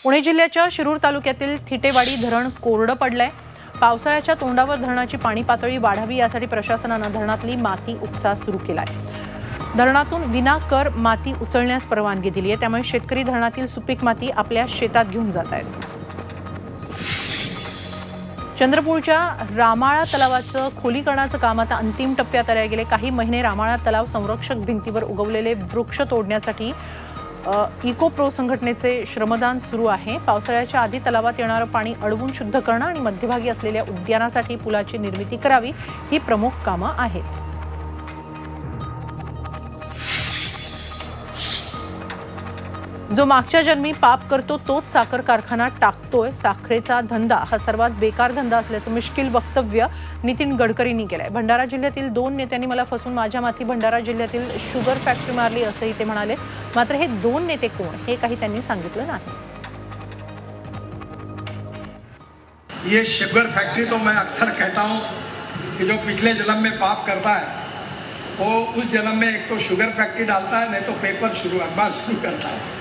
पुणे जिल्ह्याच्या शिरूर तालुक्यातील थिटेवाडी धरण कोरडं पडलंय। पावसाळ्याच्या तोंडावर धरणाची पाणी पातळी वाढावी यासाठी प्रशासनानं धरणातली माती उपसा सुरू केलाय। धरणातून विनाकर माती उचलण्यास परवानगी दिली आहे, त्यामुळे शेतकरी धरणातील सुपीक माती आपल्या शेतात घेऊन जात आहेत। चंद्रपूरच्या रामाळा तलावाचं खोलीकरणाचं काम आता अंतिम टप्प्यात आले गेले काही महिने रामाळा तलाव संरक्षक भिंतीवर उगवलेले वृक्ष तोडण्यासाठी इकोप्रो संघटनेचे श्रमदान सुरू आहे। पावसाळ्याच्या आधी तलावात येणारं पाणी अडवून शुद्ध करणं आणि मध्यभागी असलेल्या उद्यानासाठी पुलाची निर्मिती करावी ही प्रमुख कामं आहेत। जो मागच्या जन्मी पाप करतो तोच साखर कारखाना टाकतोय। साखरेचा धंदा हा सर्वात बेकार धंदा असल्याचं मिश्किल वक्तव्य नितीन गडकरींनी केलंय। भंडारा जिल्ह्यातील 2 नेत्यांनी मला फसून माझ्या माथी भंडारा जिल्ह्यातील शुगर फॅक्टरी मारली असंही ते म्हणाले। मात्र हे 2 नेते कोण हे काही त्यांनी सांगितलं नाही। ये शुगर फैक्ट्री तो मैं अक्सर कहता हूँ कि जो पिछले जन्म में पाप करता है वो उस जन्म में एक तो शुगर फैक्ट्री डालता है, नहीं तो पेपर अखबार शुरू करता है।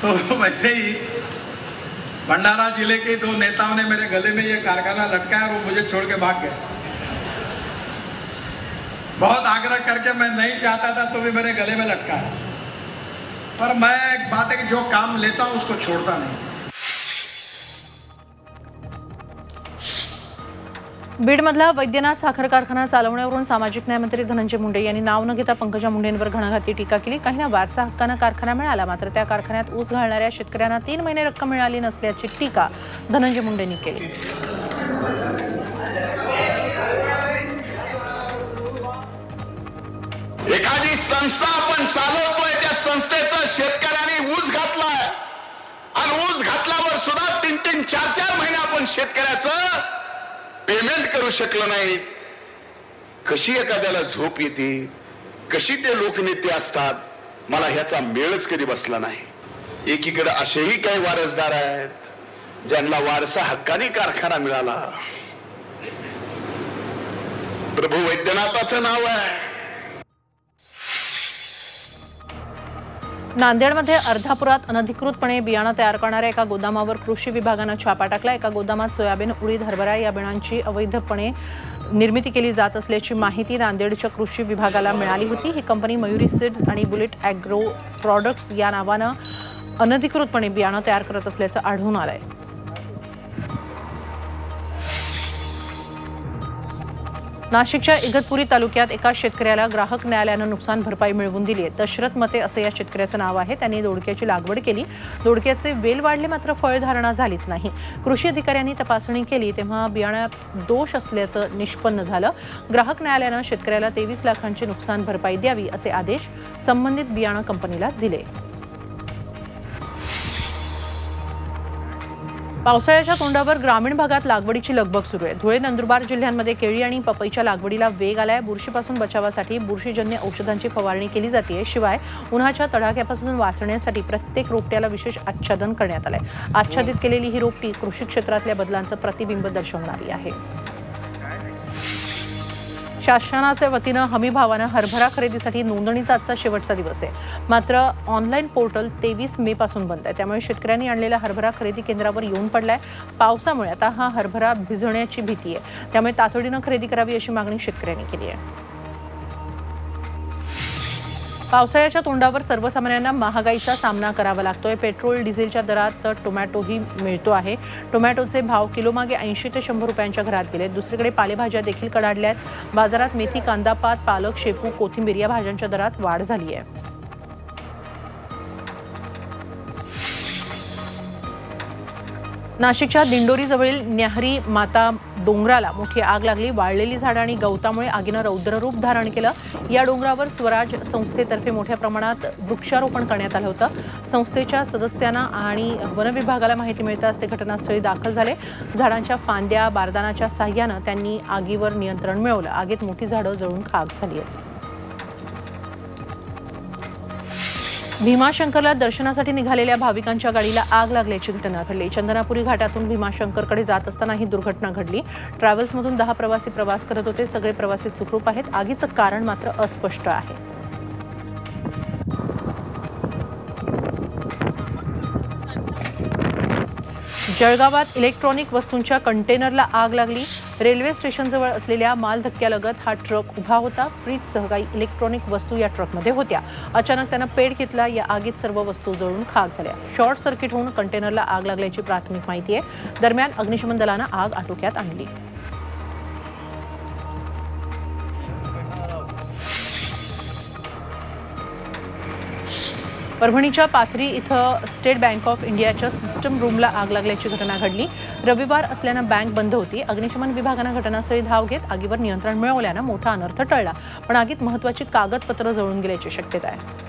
तो वैसे ही भंडारा जिले के 2 नेताओं ने मेरे गले में ये कारखाना लटकाया और वो मुझे छोड़ के भाग गए। बहुत आग्रह करके मैं नहीं चाहता था तो भी मेरे गले में लटकाया। पर मैं एक बात है कि जो काम लेता हूं उसको छोड़ता नहीं। बीडमधला वैद्यनाथ साखर कारखाना चालवण्यावरून सामाजिक न्याय मंत्री धनंजय मुंडे यांनी नाव न घेता पंकजा मुंडेंवर घणाघाती टीका केली। काहींना वारसा हक्कानं कारखाना मिळाला, मात्र त्या कारखान्यात ऊस घालणाऱ्या शेतकऱ्यांना 3 महिने रक्कम मिळाली नसल्याची टीका धनंजय मुंडेंनी केली। एखादी संस्था आपण चालवतोय, त्या संस्थेचा शेतकऱ्यांनी ऊस घातलाय आणि ऊस घातल्यावर सुद्धा 3-3, 4-4 महिने आपण शेतकऱ्याचं पेमेंट करू शकलो नाही। कशी एखाद्याला झोप येते, कशी ते लोकनेते असतात, मला ह्याचा मेळच कधी बसला नाही। एकीकडे असेही काही वारसदार आहेत ज्यांना वारसा हक्काने कारखाना मिळाला। प्रभू वैद्यनाथाचं नाव आहे। नांदेडमध्ये अर्धापुरात अनधिकृतपणे बियाणं तयार करणाऱ्या एका गोदामावर कृषी विभागानं छापा टाकला। एका गोदामात सोयाबीन, उडीद, हरभरा या बियाणांची अवैधपणे निर्मिती केली जात असल्याची माहिती नांदेडच्या कृषी विभागाला मिळाली होती। ही कंपनी मयुरी सीड्स आणि बुलेट ॲग्रो प्रॉडक्ट्स या नावानं अनधिकृतपणे बियाणं तयार करत असल्याचं आढळून आलंय। नाशिकच्या इगतपुरी तालुक्यात एका शेतकऱ्याला ग्राहक न्यायालयानं नुकसान भरपाई मिळवून दिली आहे। दशरथ मते असं या शेतकऱ्याचं नाव आहे। त्यांनी दोडक्याची लागवड केली, दोडक्याचे वेल वाढले, मात्र फळधारणा झालीच नाही। कृषी अधिकाऱ्यांनी तपासणी केली तेव्हा बियाण्यात दोष असल्याचं निष्पन्न झालं। ग्राहक न्यायालयानं शेतकऱ्याला 23 लाखांची नुकसान भरपाई द्यावी असे आदेश संबंधित बियाणं कंपनीला दिले। पावसाळ्याच्या तोंडावर ग्रामीण भागात लागवडीची लगबग सुरू आहे। धुळे, नंदुरबार जिल्ह्यांमध्ये केळी आणि पपईच्या लागवडीला वेग आलाय। बुरशीपासून बचावासाठी बुरशीजन्य औषधांची फवारणी केली जाते। शिवाय उन्हाच्या तडाख्यापासून वाचण्यासाठी प्रत्येक रोपट्याला विशेष आच्छादन करण्यात आलंय। आच्छादित केलेली ही रोपटी कृषी क्षेत्रातल्या बदलांचं प्रतिबिंब दर्शवणारी आहे। शासनाच्या वतीनं हमी भावानं हरभरा खरेदीसाठी नोंदणीचा आजचा शेवटचा दिवस आहे। मात्र ऑनलाईन पोर्टल 23 मे पासून बंद आहे, त्यामुळे शेतकऱ्यांनी आणलेला हरभरा खरेदी केंद्रावर येऊन पडलाय। पावसामुळे आता हा हरभरा भिजण्याची भीती आहे, त्यामुळे तातडीनं खरेदी करावी अशी मागणी शेतकऱ्यांनी केली आहे। पावसाळ्याच्या तोंडावर सर्वसामान्यांना महागाईचा सामना करावा लागतोय। पेट्रोल, डिझेलच्या दरात टोमॅटोही मिळतो आहे। टोमॅटोचे भाव किलोमागे 80 ते 100 रुपयांच्या घरात गेले। दुसरीकडे पालेभाज्या देखील कडाडल्यात। बाजारात मेथी, कांदा, पात, पालक, शेपू, कोथिंबीर या भाज्यांच्या दरात वाढ झाली आहे। नाशिकच्या दिंडोरीजवळील न्याहरी माता डोंगराला मोठी आग लागली। वाळलेली झाडं आणि गवतामुळे आगीनं रौद्ररूप धारण केलं। या डोंगरावर स्वराज संस्थेतर्फे मोठ्या प्रमाणात वृक्षारोपण करण्यात आलं होतं। संस्थेच्या सदस्यांना आणि वन विभागाला माहिती मिळताच ते घटनास्थळी दाखल झाले। झाडांच्या फांद्या, बारदानाच्या साह्यानं त्यांनी आगीवर नियंत्रण मिळवलं। आगीत मोठी झाडं जळून खाक झाली आहेत। भीमाशंकरला दर्शनासाठी निघालेल्या भाविकांच्या गाडीला आग लागल्याची घटना घडली। चंदनापुरी घाटातून भीमाशंकरकडे जात असताना ही दुर्घटना घडली। ट्रॅव्हल्समधून 10 प्रवासी प्रवास करत होते। सगळे प्रवासी सुखरूप आहेत। आगीचं कारण मात्र अस्पष्ट आहे। जळगावात इलेक्ट्रॉनिक वस्तूंच्या कंटेनरला आग लागली। रेल्वे स्टेशनजवळ असलेल्या माल धक्क्यालगत हा ट्रक उभा होता। फ्रीजसह काही इलेक्ट्रॉनिक वस्तू या ट्रकमध्ये होत्या। अचानक त्यानं पेट घेतला। या आगीत सर्व वस्तू जळून खाक झाल्या। शॉर्ट सर्किट होऊन कंटेनरला आग लागल्याची प्राथमिक माहिती आहे। दरम्यान अग्निशमन दलानं आग आटोक्यात आणली। परभणीच्या पाथरी इथं स्टेट बँक ऑफ इंडियाच्या सिस्टम रूमला आग लागल्याची घटना घडली। रविवार असल्यानं बँक बंद होती। अग्निशमन विभागानं घटनास्थळी धाव घेत आगीवर नियंत्रण मिळवल्यानं मोठा अनर्थ टळला, पण आगीत महत्त्वाची कागदपत्र जळून गेल्याची शक्यता आहे।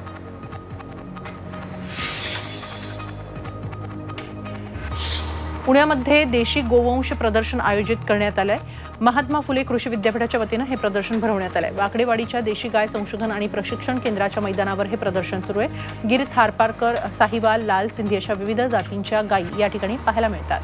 पुण्यामध्ये देशी गोवंश प्रदर्शन आयोजित करण्यात आलंय। महात्मा फुले कृषी विद्यापीठाच्या वतीनं हे प्रदर्शन भरवण्यात आलंय। वाकडेवाडीच्या देशी गाय संशोधन आणि प्रशिक्षण केंद्राच्या मैदानावर हे प्रदर्शन सुरू आहे। गिर, थारपारकर, साहिवाल, लाल सिंधी अशा विविध जातींच्या गायी या ठिकाणी पाहायला मिळतात।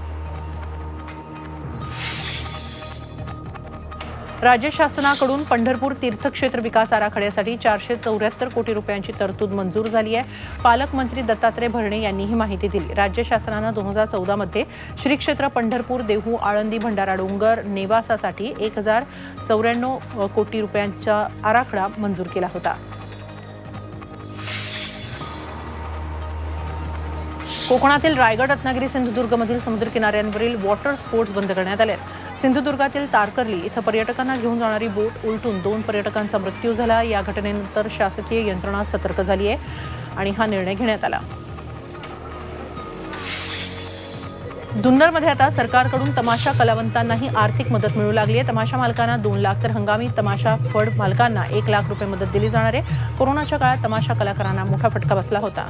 राज्य शासनाकडून पंढरपूर तीर्थक्षेत्र विकास आराखड्यासाठी 474 कोटी रुपयांची तरतूद मंजूर झाली आहे। पालकमंत्री दत्तात्रय भरणे यांनी ही माहिती दिली। राज्य शासनानं 2014 मध्ये श्री क्षेत्र पंढरपूर, देहू, आळंदी, भंडारा डोंगर, नेवासासाठी 1094 कोटी रुपयांचा आराखडा मंजूर केला होता। कोकणातील रायगड, रत्नागिरी, सिंधुदुर्गमधील समुद्र किनाऱ्यांवरील वॉटर स्पोर्ट्स बंद करण्यात आले आहेत। सिंधुदुर्गातील तारकर्ली इथं पर्यटकांना घेऊन जाणारी बोट उलटून 2 पर्यटकांचा मृत्यू झाला। या घटनेनंतर शासकीय यंत्रणा सतर्क झाली आहे आणि हा निर्णय घेण्यात आला। जुन्नरमध्ये आता सरकारकडून तमाशा कलावंतांनाही आर्थिक मदत मिळू लागली आहे। तमाशा मालकांना 2 लाख तर हंगामी तमाशा फड मालकांना 1 लाख रुपये मदत दिली जाणार आहे। कोरोनाच्या काळात तमाशा कलाकारांना मोठा फटका बसला होता।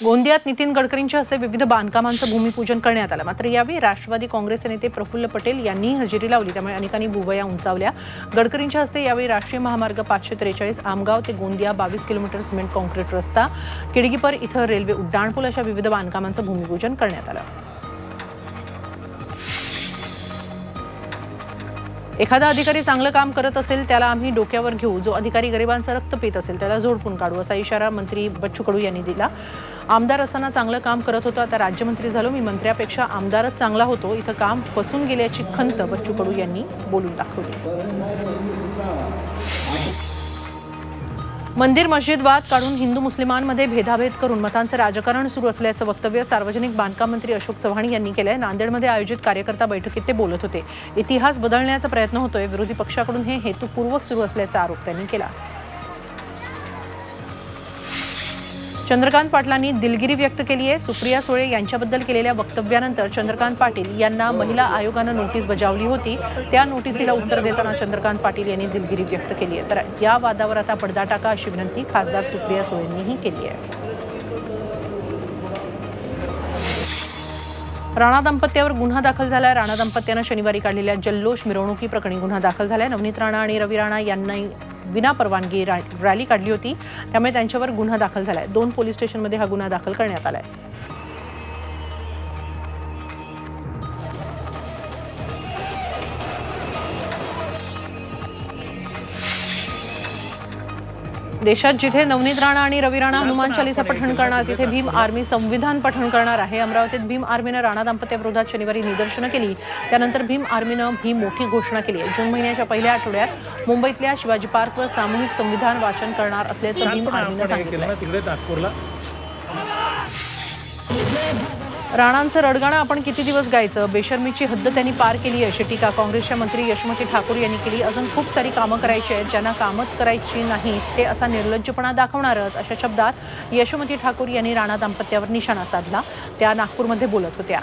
गोंदियात नितीन गडकरींच्या हस्ते विविध बांधकामांचं भूमिपूजन करण्यात आलं। मात्र यावेळी राष्ट्रवादी काँग्रेसचे नेते प्रफुल्ल पटेल यांनी हजेरी लावली, त्यामुळे अनेकांनी भुवया उंचावल्या। गडकरींच्या हस्ते यावेळी राष्ट्रीय महामार्ग 543 आमगाव ते गोंदिया 22 किलोमीटर सिमेंट कॉन्क्रीट रस्ता, किडगीपर इथं रेल्वे उड्डाणपूल अशा विविध बांधकामांचं भूमिपूजन करण्यात आलं। एखादा अधिकारी चांगलं काम करत असेल त्याला आम्ही डोक्यावर घेऊ, जो अधिकारी गरिबांचं रक्त पीत असेल त्याला झोडपून काढू, असा इशारा मंत्री बच्चू कडू यांनी दिला। आमदार असताना चांगलं काम करत होतो, आता राज्यमंत्री झालो, मी मंत्र्यापेक्षा आमदारच चांगला होतो, इथं काम फसून गेल्याची खंत बच्चू कडू यांनी बोलून दाखवली। मंदिर मस्जिद वाद काढून हिंदू मुस्लिमांमध्ये भेदाभेद करून मतांचं राजकारण सुरू असल्याचं वक्तव्य सार्वजनिक बांधकाम मंत्री अशोक चव्हाण यांनी केलंय। नांदेडमध्ये आयोजित कार्यकर्ता बैठकीत ते बोलत होते। इतिहास बदलण्याचा प्रयत्न होतोय, विरोधी पक्षाकडून हे हेतुपूर्वक सुरू असल्याचा आरोप त्यांनी केला। चंद्रकांत पाटलांनी दिलगिरी व्यक्त केली आहे। सुप्रिया सुळे यांच्याबद्दल केलेल्या वक्तव्यानंतर चंद्रकांत पाटील यांना महिला आयोगानं नोटीस बजावली होती। त्या नोटीसीला उत्तर देताना चंद्रकांत पाटील यांनी दिलगिरी व्यक्त केली आहे। तर या वादावर आता पडदा टाका अशी विनंती खासदार सुप्रिया सुळेंनीही केली आहे। राणा दाम्पत्यावर गुन्हा दाखल झालाय। राणा दाम्पत्यानं शनिवारी काढलेल्या जल्लोष मिरवणुकी प्रकरणी गुन्हा दाखल झालाय। नवनीत राणा आणि रवी राणा यांनी विना परवानगी रॅली काढली होती, त्यामुळे त्यांच्यावर गुन्हा दाखल झालाय। 2 पोलीस स्टेशनमध्ये हा गुन्हा दाखल करण्यात आलाय। देशात जिथे नवनीत राणा आणि रवी राणा हनुमान चालीसा पठण करणार, तिथे भीम आर्मी संविधान पठण करणार आहे। अमरावतीत भीम आर्मीनं राणा दाम्पत्याविरोधात शनिवारी निदर्शनं केली, त्यानंतर भीम आर्मीनं ही मोठी घोषणा केली आहे। जून महिन्याच्या पहिल्या आठवड्यात मुंबईतल्या शिवाजी पार्कवर सामूहिक संविधान वाचन करणार असल्याचं भीम आर्मीनं सांगितलं। राणांचं रडगाणं आपण किती दिवस गायचं, बेशर्मीची हद्द त्यांनी पार केली अशी टीका काँग्रेसच्या मंत्री यशोमती ठाकूर यांनी केली। अजून खूप सारी कामं करायची आहेत, ज्यांना कामच करायची नाही ते असा निर्लज्जपणा दाखवणारच, अशा शब्दात यशोमती ठाकूर यांनी राणा दाम्पत्यावर निशाणा साधला। त्या नागपूरमध्ये बोलत होत्या।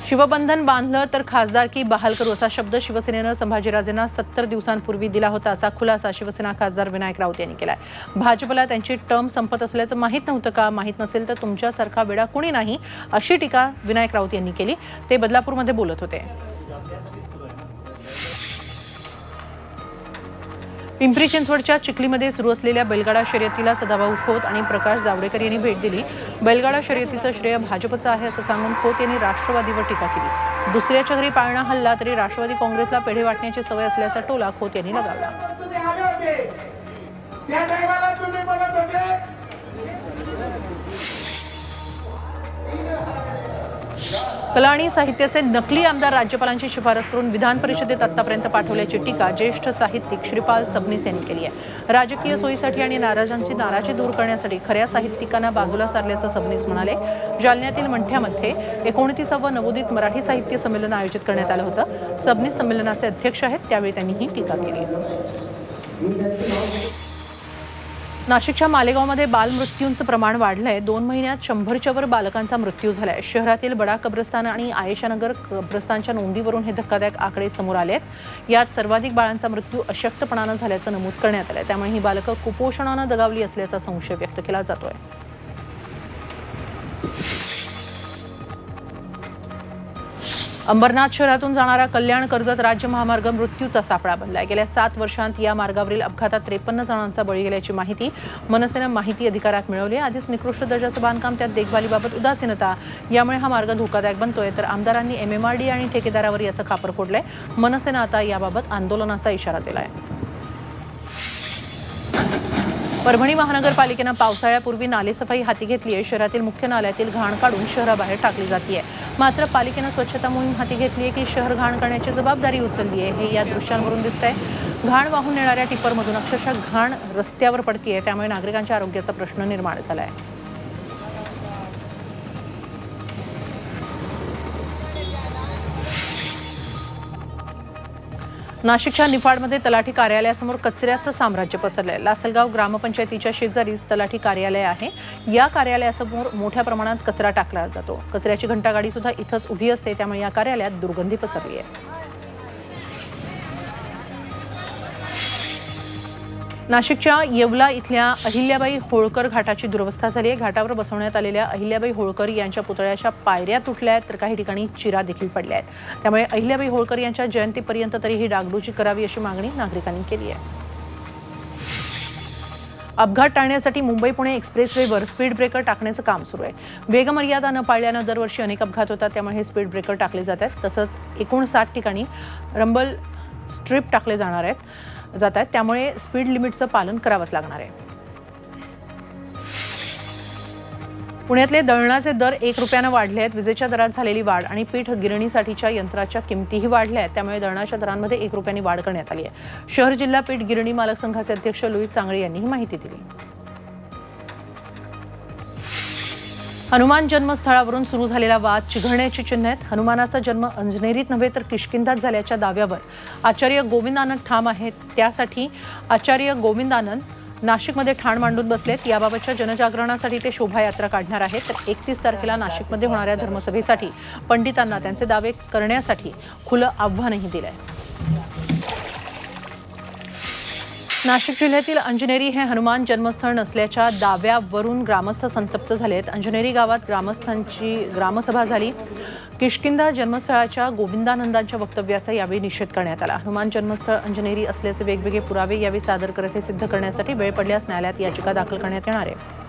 शिवबंधन बांधलं तर खासदारकी बहाल करू असा शब्द शिवसेनेनं संभाजीराजेंना 70 दिवसांपूर्वी दिला होता असा खुलासा शिवसेना खासदार विनायक राऊत यांनी केलाय। भाजपला त्यांची टर्म संपत असल्याचं माहीत नव्हतं का? माहीत नसेल तर तुमच्यासारखा वेडा कुणी नाही, अशी टीका विनायक राऊत यांनी केली। ते बदलापूरमध्ये बोलत होते। पिंपरी चिंचवडच्या चिखलीमध्ये सुरू असलेल्या बैलगाडा शर्यतीला सदाभाऊ खोत आणि प्रकाश जावडेकर यांनी भेट दिली। बैलगाडा शर्यतीचं श्रेय भाजपचं आहे असं सांगून खोत यांनी राष्ट्रवादीवर टीका केली। दुसऱ्याच्या घरी पाळणा हल्ला तरी राष्ट्रवादी काँग्रेसला पेढे वाटण्याची सवय असल्याचा टोला खोत यांनी लगावला। कला आणि साहित्याचे नकली आमदार राज्यपालांची शिफारस करून विधान परिषदेत आतापर्यंत पाठवल्याची टीका ज्येष्ठ साहित्यिक श्रीपाल सबनीस यांनी केली आहे। राजकीय सोयीसाठी आणि नाराजांची नाराजी दूर करण्यासाठी खऱ्या साहित्यिकांना बाजूला सारल्याचं सबनीस म्हणाले। जालन्यातील मंठ्यामध्ये 29वे नवोदित मराठी साहित्य संमेलन आयोजित करण्यात आलं होतं। सबनीस संमेलनाचे अध्यक्ष आहेत, त्यावेळी त्यांनी ही टीका केली। नाशिकच्या मालेगावमध्ये बालमृत्यूंचं प्रमाण वाढलंय। 2 महिन्यात 100च्या वर बालकांचा मृत्यू झालाय। शहरातील बडा कब्रस्तान आणि आयेशानगर कब्रस्तानच्या नोंदीवरून हे धक्कादायक आकडे समोर आलेत। यात सर्वाधिक बाळांचा मृत्यू अशक्तपणानं झाल्याचं नमूद करण्यात आलंय। त्यामुळे ही बालकं कुपोषणानं दगावली असल्याचा संशय व्यक्त केला जातोय। अंबरनाथ शहरातून जाणारा कल्याण कर्जत राज्य महामार्ग मृत्यूचा सापळा बनलाय। गेल्या 7 वर्षांत या मार्गावरील अपघातात 53 जणांचा बळी गेल्याची माहिती मनसेनं माहिती अधिकारात मिळवली। आधीच निकृष्ट दर्जाचं बांधकाम, त्यात देखभालीबाबत उदासीनता, यामुळे हा मार्ग धोकादायक बनतोय। तर आमदारांनी MMRD आणि ठेकेदारावर याचं खापर फोडलंय। मनसेनं आता याबाबत आंदोलनाचा इशारा दिलाय। परभणी महानगरपालिकेनं पावसाळ्यापूर्वी नालेसफाई हाती घेतली आहे। शहरातील मुख्य नाल्यातील घाण काढून शहराबाहेर टाकली जाते। मात्र पालिकेनं स्वच्छता मोहीम हाती घेतली आहे की शहर घाण करण्याची जबाबदारी उचलली आहे, हे या दृश्यांवरून दिसतंय। घाण वाहून नेणाऱ्या टिप्परमधून अक्षरशः घाण रस्त्यावर पडतीये, त्यामुळे नागरिकांच्या आरोग्याचा प्रश्न निर्माण झालाय। नाशिकच्या निफाडमध्ये तलाठी कार्यालयासमोर कचऱ्याचं साम्राज्य पसरलंय। लासलगाव ग्रामपंचायतीच्या शेजारीच तलाठी कार्यालय आहे। या कार्यालयासमोर मोठ्या प्रमाणात कचरा टाकला जातो। कचऱ्याची घंटागाडी सुद्धा इथंच उभी असते, त्यामुळे या कार्यालयात दुर्गंधी पसरली आहे। नाशिकच्या येवला इथल्या अहिल्याबाई होळकर घाटाची दुरवस्था झाली आहे। घाटावर बसवण्यात आलेल्या अहिल्याबाई होळकर यांच्या पुतळ्याच्या पायऱ्या तुटल्या आहेत, तर काही ठिकाणी चिरा देखील पडल्या आहेत। त्यामुळे अहिल्याबाई होळकर यांच्या जयंतीपर्यंत तरी ही डागडुजी करावी अशी मागणी नागरिकांनी केली आहे। अपघात टाळण्यासाठी मुंबई-पुणे एक्सप्रेसवेवर स्पीड ब्रेकर टाकण्याचं काम सुरू आहे। वेगमर्यादा न पाळल्यानं दरवर्षी अनेक अपघात होतात, त्यामुळे हे स्पीड ब्रेकर टाकले जात आहेत। तसंच 59 ठिकाणी रंबल स्ट्रिप टाकले जात आहेत, त्यामुळे स्पीड लिमिटचं पालन करावंच लागणार आहे। पुण्यातले दळणाचे दर 1 रुपयानं वाढले आहेत। विजेच्या दरात झालेली वाढ आणि पीठ गिरणीसाठीच्या यंत्राच्या किमतीही वाढल्या आहेत, त्यामुळे दळणाच्या दरांमध्ये 1 रुपयानी वाढ करण्यात आली आहे। शहर जिल्हा पीठ गिरणी मालक संघाचे अध्यक्ष लुईस सांगळे यांनी ही माहिती दिली। हनुमान जन्मस्थळावरून सुरू झालेला वाद चिघळण्याची चिन्ह आहेत। हनुमानाचा जन्म अंजनेरीत नव्हे तर किष्किंधात झाल्याच्या दाव्यावर आचार्य गोविंद आनंद ठाम आहेत। त्यासाठी आचार्य गोविंद आनंद नाशिकमध्ये ठाण मांडून बसलेत। याबाबतच्या जनजागरणासाठी ते शोभायात्रा काढणार आहेत। तर 31 तारखेला नाशिकमध्ये होणाऱ्या धर्मसभेसाठी पंडितांना त्यांचे दावे करण्यासाठी खुलं आव्हानही दिलंय। नाशिक जिल्ह्यातील अंजनेरी हे हनुमान जन्मस्थळ नसल्याच्या दाव्यावरून ग्रामस्थ संतप्त झाले आहेत। अंजनेरी गावात ग्रामस्थांची ग्रामसभा झाली। किष्किंधा जन्मस्थळाच्या गोविंदानंदांच्या वक्तव्याचा यावेळी निषेध करण्यात आला। हनुमान जन्मस्थळ अंजनेरी असल्याचे वेगवेगळे पुरावे यावेळी सादर करत हे सिद्ध करण्यासाठी वेळ पडल्यास न्यायालयात याचिका दाखल करण्यात येणार आहे।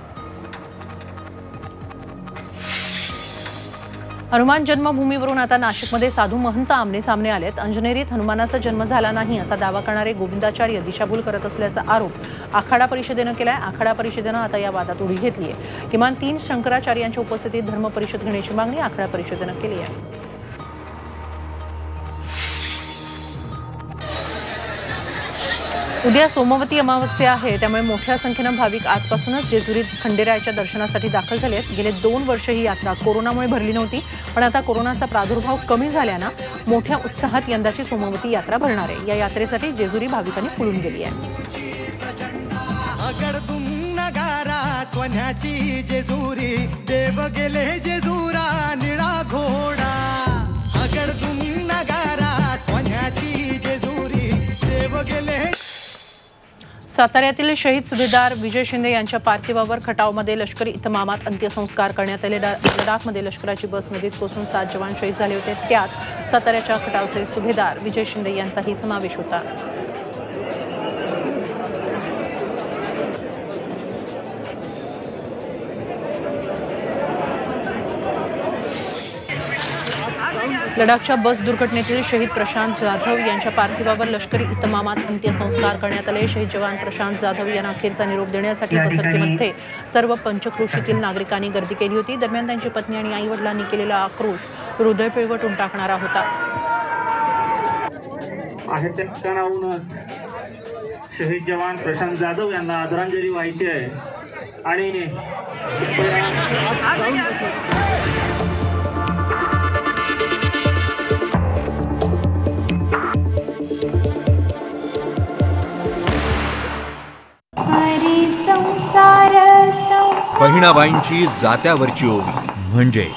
हनुमान जन्मभूमीवरून आता नाशिकमध्ये साधू महंत आमने सामने आलेत। अंजनेरीत हनुमानाचा जन्म झाला नाही असा दावा करणारे गोविंदाचार्य दिशाभूल करत असल्याचा आरोप आखाडा परिषदेनं केलाय। आखाडा परिषदेनं आता या वादात उडी घेतली आहे। किमान 3 शंकराचार्यांच्या उपस्थितीत धर्म परिषद घेण्याची मागणी आखाडा परिषदेनं केली आहे। उद्या सोमवती अमावस्या आहे, त्यामुळे मोठ्या संख्येनं भाविक आजपासूनच जेजुरीत खंडेरायाच्या दर्शनासाठी दाखल झाले आहेत। गेले 2 वर्ष ही यात्रा कोरोनामुळे भरली नव्हती, पण आता कोरोनाचा प्रादुर्भाव कमी झाल्यानं मोठ्या उत्साहात यंदाची सोमवती यात्रा भरणार आहे। या यात्रेसाठी जेजुरी भाविकांनी फुलून गेली आहे। सोन्याची जेजुरी देव गेले जेजुरा निळा घोडा। साताऱ्यातील शहीद सुभेदार विजय शिंदे यांच्या पार्थिवावर खटावमध्ये लष्करी इतमामात अंत्यसंस्कार करण्यात आले. लडाखमध्ये लष्कराची बस नदीत कोसळून 7 जवान शहीद झाले होते. त्यात साताऱ्याच्या खटावचे सुभेदार विजय शिंदे यांचाही समावेश होता. लडाखच्या बस दुर्घटनेतील शहीद प्रशांत जाधव यांच्या पार्थिवावर लष्करी इतमामात अंत्यसंस्कार करण्यात आले. शहीद जवान प्रशांत जाधव यांना अखेरचा निरोप देण्यासाठी पसरतीमध्ये सर्व पंचक्रोशीतील नागरिकांनी गर्दी केली होती. दरम्यान त्यांची पत्नी आणि आई वडिलांनी केलेला आक्रोश हृदय पिळवटून टाकणारा होता. आहे त्या ठिकाणाहूनच शहीद जवान प्रशांत जाधव यांना आदरांजली वाहायची आहे आणि बहिणाबाईंची जात्यावरची ओवी म्हणजे